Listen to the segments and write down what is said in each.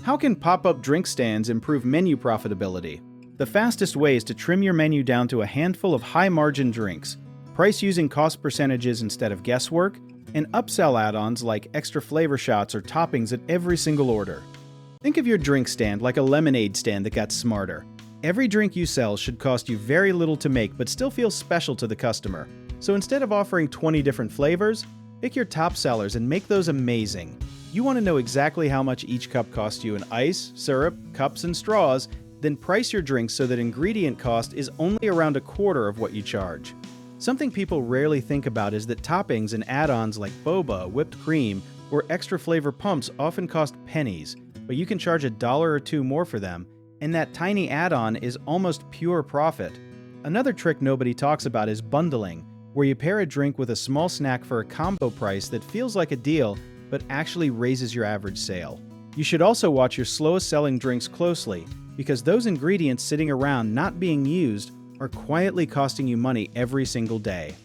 How can pop-up drink stands improve menu profitability? The fastest way is to trim your menu down to a handful of high-margin drinks, price using cost percentages instead of guesswork, and upsell add-ons like extra flavor shots or toppings at every single order. Think of your drink stand like a lemonade stand that got smarter. Every drink you sell should cost you very little to make but still feel special to the customer. So instead of offering 20 different flavors, pick your top sellers and make those amazing. You want to know exactly how much each cup costs you in ice, syrup, cups, and straws, then price your drinks so that ingredient cost is only around a quarter of what you charge. Something people rarely think about is that toppings and add-ons like boba, whipped cream, or extra flavor pumps often cost pennies, but you can charge $1 or $2 more for them, and that tiny add-on is almost pure profit. Another trick nobody talks about is bundling, where you pair a drink with a small snack for a combo price that feels like a deal, but actually raises your average sale. You should also watch your slowest selling drinks closely, because those ingredients sitting around not being used are quietly costing you money every single day.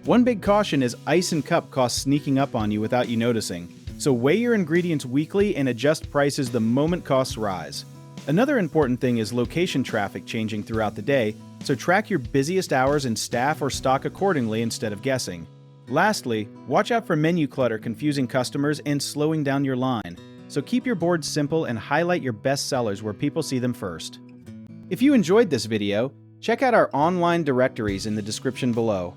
One big caution is ice and cup costs sneaking up on you without you noticing, so weigh your ingredients weekly and adjust prices the moment costs rise. Another important thing is location traffic changing throughout the day, so track your busiest hours and staff or stock accordingly instead of guessing. Lastly, watch out for menu clutter confusing customers and slowing down your line, so keep your boards simple and highlight your best sellers where people see them first. If you enjoyed this video, check out our online directories in the description below.